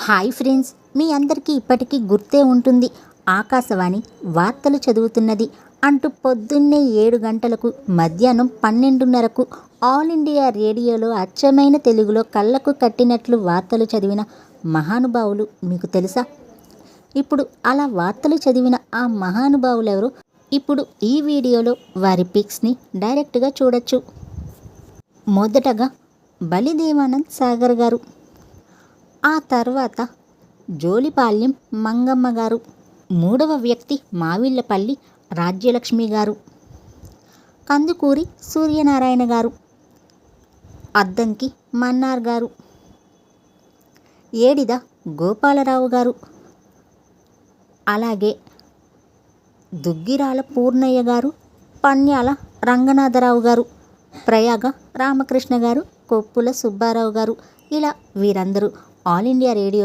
Hi friends, మీ అందరికీ ఇప్పటికీ గుర్తే ఉంటుంది. ఆకాశవాణి వార్తలు చదువుతున్నది అంటూ పొద్దున్నే 7 గంటలకు, మధ్యాహ్నం 12:30కు ఆల్ ఇండియా రేడియోలో అచ్చమైన తెలుగులో కళ్ళకు కట్టినట్లు వార్తలు చదివిన మహానుభావులు మీకు తెలుసా? ఇప్పుడు అలా వార్తలు చదివిన ఆ మహానుభావులెవరో ఇప్పుడు ఈ వీడియోలో వారి పిక్స్ని డైరెక్ట్గా చూడొచ్చు. మొదటగా బలిదేవానంద్ సాగర్ గారు, ఆ తర్వాత జోలిపాళ్యం మంగమ్మ గారు, మూడవ వ్యక్తి మావిళ్ళపల్లి రాజ్యలక్ష్మి గారు, కందుకూరి సూర్యనారాయణ గారు, అద్దంకి మన్నార్ గారు, ఏడిద గోపాలరావు గారు, అలాగే దుగ్గిరాల పూర్ణయ్య గారు, పన్యాల రంగనాథరావు గారు, ప్రయాగ రామకృష్ణ గారు, కొప్పుల సుబ్బారావు గారు, ఇలా వీరందరూ ఆల్ ఇండియా రేడియో